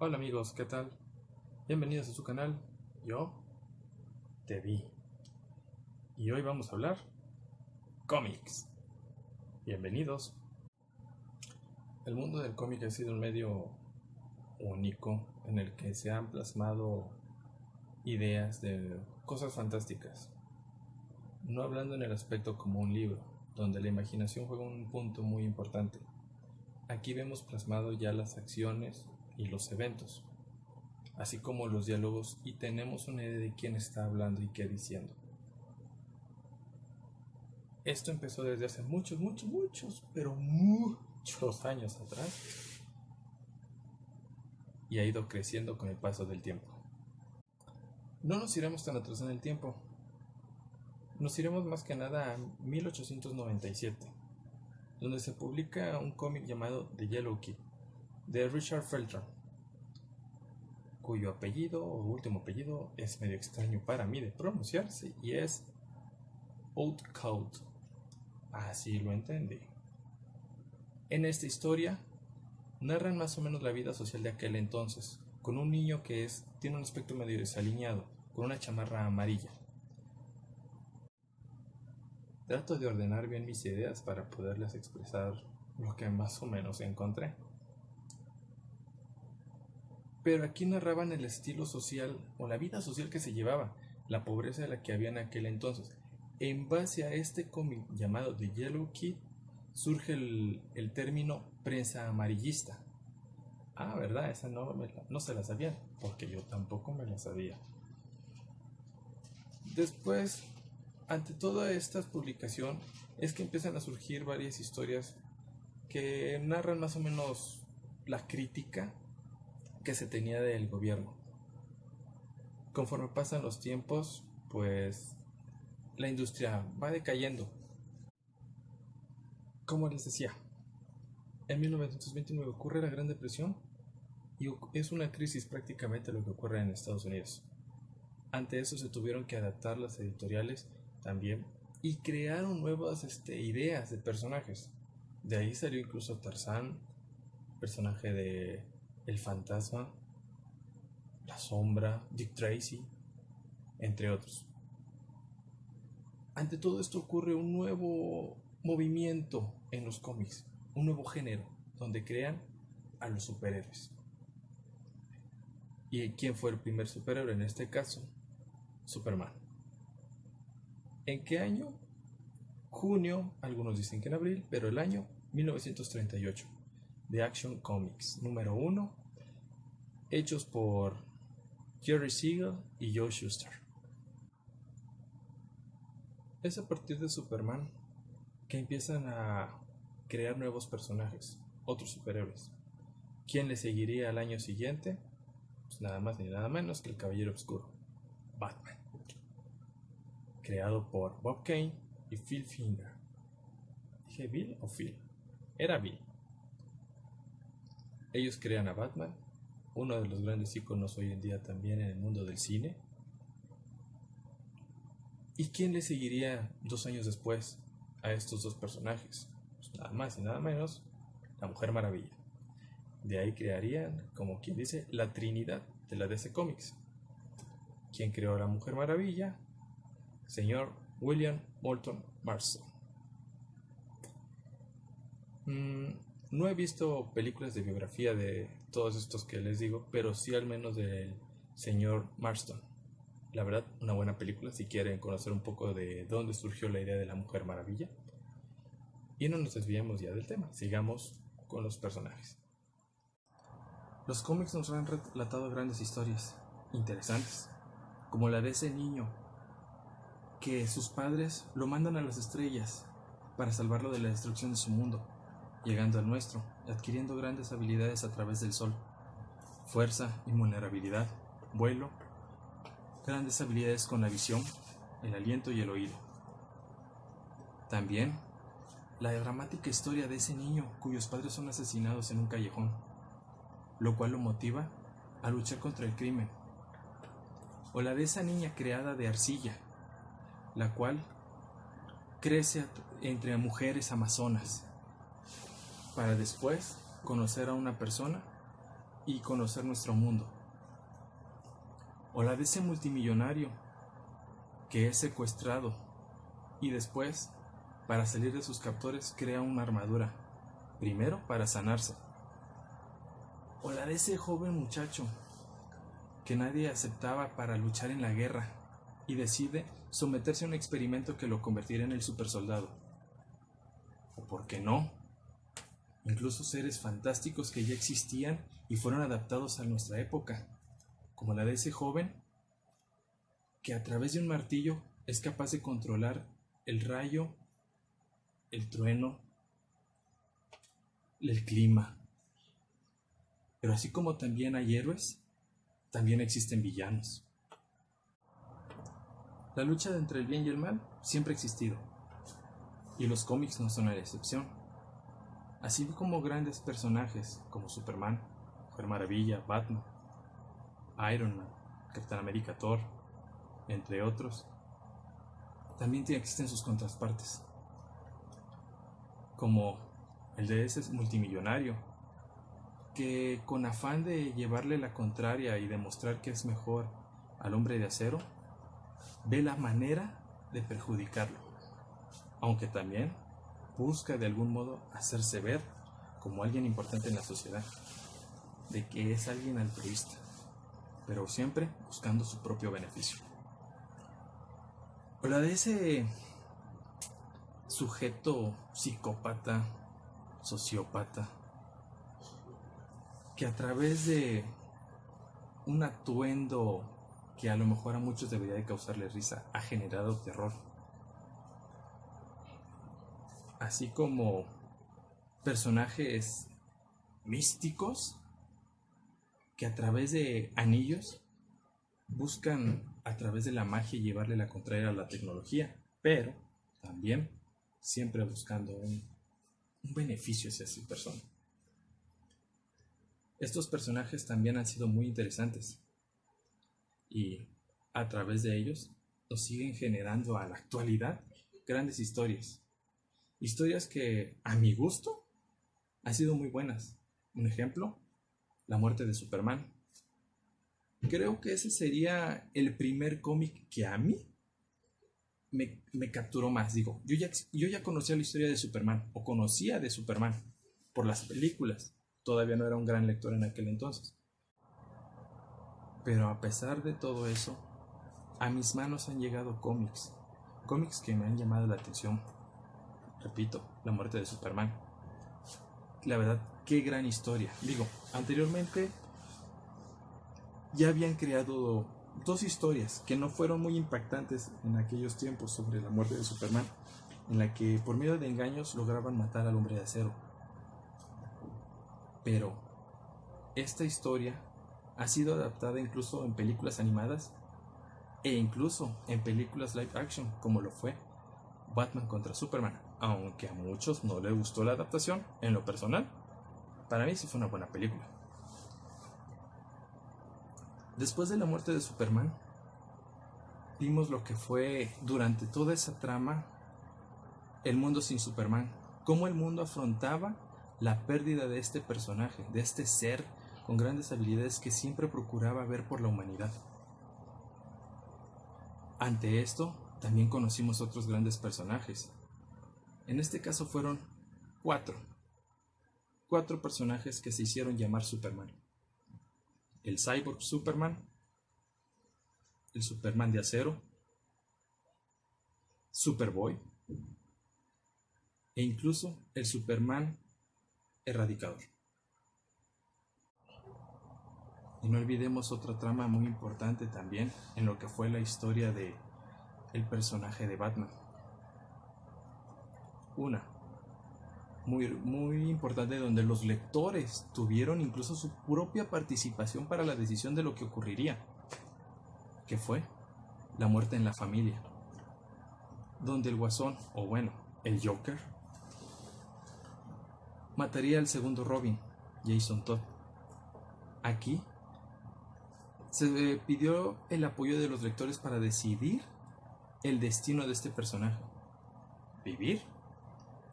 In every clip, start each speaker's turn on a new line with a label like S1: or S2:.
S1: Hola amigos, ¿qué tal? Bienvenidos a su canal. Yo te vi. Y hoy vamos a hablar cómics. Bienvenidos. El mundo del cómic ha sido un medio único en el que se han plasmado ideas de cosas fantásticas. No hablando en el aspecto como un libro, donde la imaginación juega un punto muy importante. Aquí vemos plasmado ya las acciones y los eventos, así como los diálogos, y tenemos una idea de quién está hablando y qué diciendo. Esto empezó desde hace pero muchos años atrás y ha ido creciendo con el paso del tiempo. No nos iremos tan atrás en el tiempo, nos iremos más que nada a 1897, donde se publica un cómic llamado The Yellow Kid, de Richard Felton, cuyo apellido o último apellido es medio extraño para mí de pronunciarse y es Outcault. Así lo entendí. En esta historia narran más o menos la vida social de aquel entonces, con un niño que tiene un aspecto medio desaliñado, con una chamarra amarilla. Trato de ordenar bien mis ideas para poderles expresar lo que más o menos encontré. Pero aquí narraban el estilo social o la vida social que se llevaba, la pobreza de la que había en aquel entonces. En base a este cómic llamado The Yellow Kid surge el término prensa amarillista. Ah, ¿verdad? Esa no se la sabían, porque yo tampoco me la sabía. Después, ante toda esta publicación, es que empiezan a surgir varias historias que narran más o menos la crítica que se tenía del gobierno. Conforme pasan los tiempos, pues la industria va decayendo. Como les decía, en 1929 ocurre la Gran Depresión y es una crisis prácticamente lo que ocurre en Estados Unidos. Ante eso se tuvieron que adaptar las editoriales también y crearon nuevas ideas de personajes. De ahí salió incluso Tarzán, personaje de El Fantasma, La Sombra, Dick Tracy, entre otros. Ante todo esto ocurre un nuevo movimiento en los cómics, un nuevo género, donde crean a los superhéroes. ¿Y quién fue el primer superhéroe en este caso? Superman. ¿En qué año? Junio, algunos dicen que en abril, pero el año 1938, de Action Comics, número 1, hechos por Jerry Siegel y Joe Shuster. Es a partir de Superman que empiezan a crear nuevos personajes, otros superhéroes. ¿Quién le seguiría al año siguiente? Pues nada más ni nada menos que el Caballero Oscuro, Batman, creado por Bob Kane y Phil Finger. ¿Dije Bill o Phil? Era Bill. Ellos crean a Batman, uno de los grandes íconos hoy en día también en el mundo del cine. ¿Y quién le seguiría 2 años después a estos dos personajes? Pues nada más y nada menos, la Mujer Maravilla. De ahí crearían, como quien dice, la Trinidad de la DC Comics. ¿Quién creó a la Mujer Maravilla? Señor William Moulton Marston. No he visto películas de biografía de todos estos que les digo, pero sí al menos del señor Marston. La verdad, una buena película si quieren conocer un poco de dónde surgió la idea de la Mujer Maravilla. Y no nos desviemos ya del tema, sigamos con los personajes. Los cómics nos han relatado grandes historias interesantes, como la de ese niño que sus padres lo mandan a las estrellas para salvarlo de la destrucción de su mundo, llegando al nuestro, adquiriendo grandes habilidades a través del sol, fuerza, invulnerabilidad, vuelo, grandes habilidades con la visión, el aliento y el oído. También la dramática historia de ese niño cuyos padres son asesinados en un callejón, lo cual lo motiva a luchar contra el crimen. O la de esa niña creada de arcilla, la cual crece entre mujeres amazonas, para después conocer a una persona y conocer nuestro mundo. O la de ese multimillonario que es secuestrado y después, para salir de sus captores, crea una armadura, primero para sanarse. O la de ese joven muchacho que nadie aceptaba para luchar en la guerra y decide someterse a un experimento que lo convertirá en el supersoldado. O por qué no, incluso seres fantásticos que ya existían y fueron adaptados a nuestra época, como la de ese joven que a través de un martillo es capaz de controlar el rayo, el trueno, el clima. Pero así como también hay héroes, también existen villanos. La lucha entre el bien y el mal siempre ha existido, y los cómics no son la excepción. Así como grandes personajes como Superman, Mujer Maravilla, Batman, Iron Man, Capitán América, Thor, entre otros, también existen sus contrapartes, como el de ese multimillonario que, con afán de llevarle la contraria y demostrar que es mejor al Hombre de Acero, ve la manera de perjudicarlo, aunque también busca de algún modo hacerse ver como alguien importante en la sociedad, de que es alguien altruista, pero siempre buscando su propio beneficio. O la de ese sujeto psicópata, sociópata, que a través de un atuendo que a lo mejor a muchos debería de causarle risa, ha generado terror. Así como personajes místicos que a través de anillos buscan a través de la magia llevarle la contraria a la tecnología, pero también siempre buscando un beneficio hacia esa persona. Estos personajes también han sido muy interesantes y a través de ellos nos siguen generando a la actualidad grandes historias. Historias que, a mi gusto, han sido muy buenas. Un ejemplo, la muerte de Superman. Creo que ese sería el primer cómic que a mí me capturó más. Digo, yo ya conocía la historia de Superman, o conocía de Superman por las películas. Todavía no era un gran lector en aquel entonces. Pero a pesar de todo eso, a mis manos han llegado cómics que me han llamado la atención. Repito, la muerte de Superman. La verdad, qué gran historia. Digo, anteriormente ya habían creado dos historias que no fueron muy impactantes en aquellos tiempos sobre la muerte de Superman, en la que por medio de engaños lograban matar al Hombre de Acero. Pero esta historia ha sido adaptada incluso en películas animadas e incluso en películas live action, como lo fue Batman contra Superman. Aunque a muchos no les gustó la adaptación, en lo personal, para mí sí fue una buena película. Después de la muerte de Superman, vimos lo que fue durante toda esa trama el mundo sin Superman, cómo el mundo afrontaba la pérdida de este personaje, de este ser con grandes habilidades que siempre procuraba ver por la humanidad. Ante esto, también conocimos otros grandes personajes. En este caso fueron cuatro personajes que se hicieron llamar Superman. El Cyborg Superman, el Superman de acero, Superboy e incluso el Superman Erradicador. Y no olvidemos otra trama muy importante también en lo que fue la historia de el personaje de Batman. Una muy importante, donde los lectores tuvieron incluso su propia participación para la decisión de lo que ocurriría, que fue la muerte en la familia, donde el Guasón, o bueno, el Joker, mataría al segundo Robin, Jason Todd. Aquí se pidió el apoyo de los lectores para decidir el destino de este personaje: vivir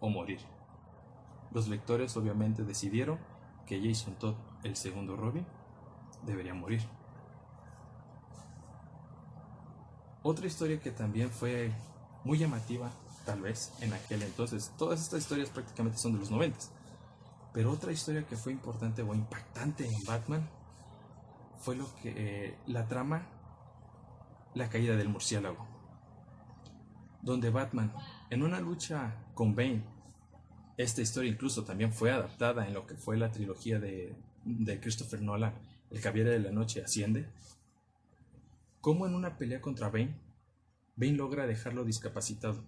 S1: o morir. Los lectores obviamente decidieron que Jason Todd el segundo Robin debería morir. Otra historia que también fue muy llamativa, tal vez, en aquel entonces. Todas estas historias prácticamente son de los 90. Pero otra historia que fue importante o impactante en Batman fue la trama La caída del murciélago, donde Batman, en una lucha con Bane, esta historia incluso también fue adaptada en lo que fue la trilogía de Christopher Nolan, El Caballero de la Noche Asciende, como en una pelea contra Bane logra dejarlo discapacitado.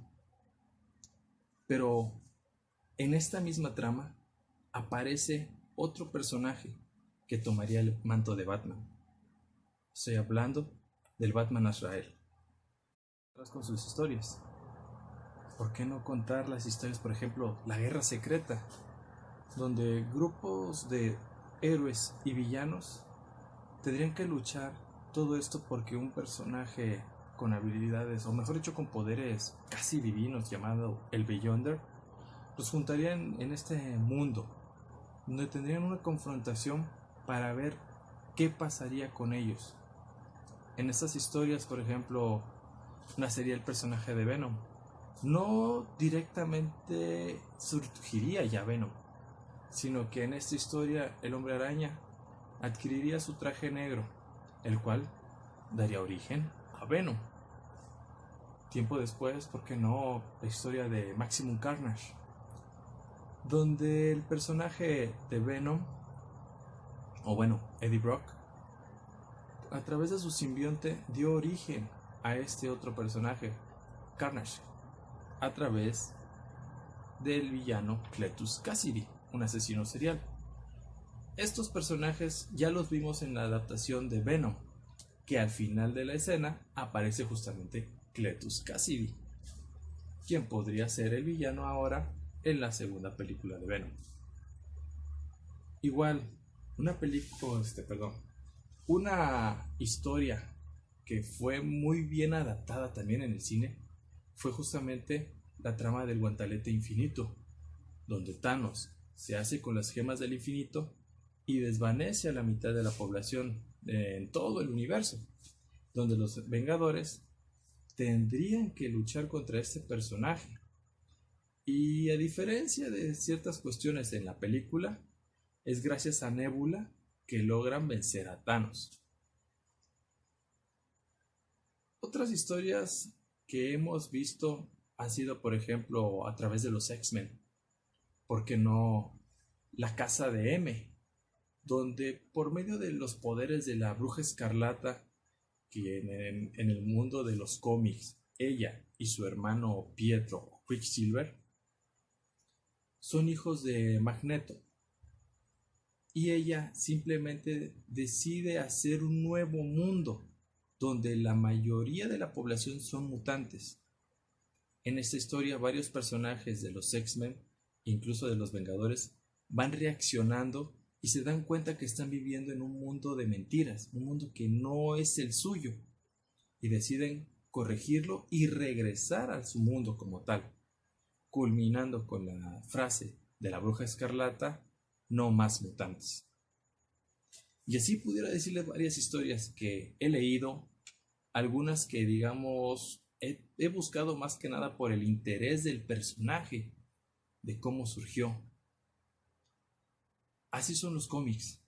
S1: Pero en esta misma trama aparece otro personaje que tomaría el manto de Batman. Estoy hablando del Batman Azrael. Con sus historias. ¿Por qué no contar las historias, por ejemplo, La Guerra Secreta, donde grupos de héroes y villanos tendrían que luchar todo esto porque un personaje con habilidades, o mejor dicho, con poderes casi divinos, llamado el Beyonder, los juntarían en este mundo, donde tendrían una confrontación para ver qué pasaría con ellos. En estas historias, por ejemplo, nacería el personaje de Venom. No directamente surgiría ya Venom, sino que en esta historia el Hombre Araña adquiriría su traje negro, el cual daría origen a Venom. Tiempo después, ¿por qué no?, la historia de Maximum Carnage, donde el personaje de Venom, o bueno, Eddie Brock, a través de su simbionte dio origen a este otro personaje, Carnage, a través del villano Cletus Kasady, un asesino serial. Estos personajes ya los vimos en la adaptación de Venom, que al final de la escena aparece justamente Cletus Kasady, quien podría ser el villano ahora en la segunda película de Venom. Igual, una historia que fue muy bien adaptada también en el cine fue justamente la trama del guantelete infinito, donde Thanos se hace con las gemas del infinito y desvanece a la mitad de la población en todo el universo, donde los Vengadores tendrían que luchar contra este personaje. Y a diferencia de ciertas cuestiones en la película, es gracias a Nebula que logran vencer a Thanos. Otras historias que hemos visto han sido, por ejemplo, a través de los X-Men. ¿Por qué no La Casa de M?, donde por medio de los poderes de la Bruja Escarlata, que en el mundo de los cómics, ella y su hermano Pietro Quicksilver son hijos de Magneto, y ella simplemente decide hacer un nuevo mundo donde la mayoría de la población son mutantes. En esta historia varios personajes de los X-Men, incluso de los Vengadores, van reaccionando y se dan cuenta que están viviendo en un mundo de mentiras, un mundo que no es el suyo, y deciden corregirlo y regresar a su mundo como tal, culminando con la frase de la Bruja Escarlata: no más mutantes. Y así pudiera decirles varias historias que he leído, algunas que digamos he buscado más que nada por el interés del personaje, de cómo surgió. Así son los cómics,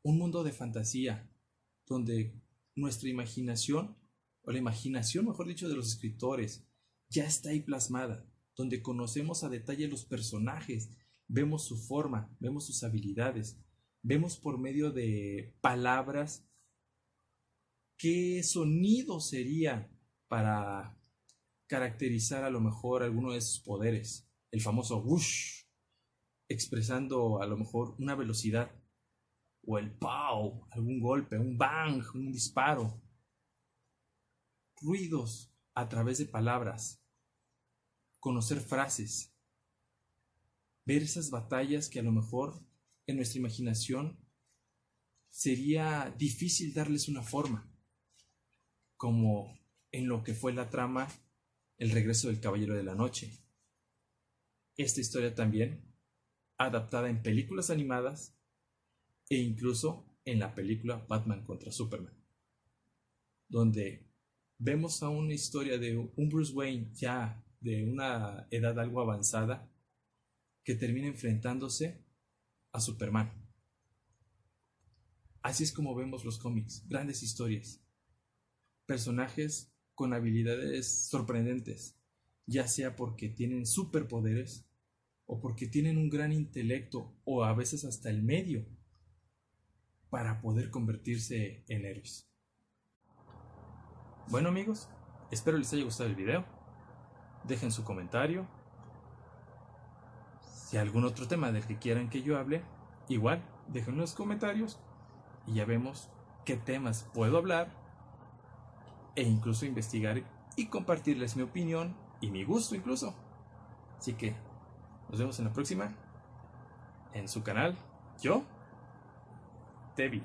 S1: un mundo de fantasía, donde nuestra imaginación, o la imaginación, mejor dicho, de los escritores, ya está ahí plasmada, donde conocemos a detalle los personajes, vemos su forma, vemos sus habilidades, vemos por medio de palabras qué sonido sería para caracterizar a lo mejor alguno de sus poderes. El famoso whoosh, expresando a lo mejor una velocidad, o el pow, algún golpe, un bang, un disparo. Ruidos a través de palabras, conocer frases, ver esas batallas que a lo mejor en nuestra imaginación sería difícil darles una forma, como en lo que fue la trama El regreso del Caballero de la Noche. Esta historia también, adaptada en películas animadas, e incluso en la película Batman contra Superman, donde vemos a una historia de un Bruce Wayne ya de una edad algo avanzada que termina enfrentándose a Superman. Así es como vemos los cómics, grandes historias, personajes con habilidades sorprendentes, ya sea porque tienen superpoderes o porque tienen un gran intelecto o a veces hasta el medio para poder convertirse en héroes. Bueno amigos, espero les haya gustado el video. Dejen su comentario. Si hay algún otro tema del que quieran que yo hable, igual, dejen en los comentarios y ya vemos qué temas puedo hablar e incluso investigar y compartirles mi opinión y mi gusto incluso. Así que nos vemos en la próxima en su canal. Yo te vi.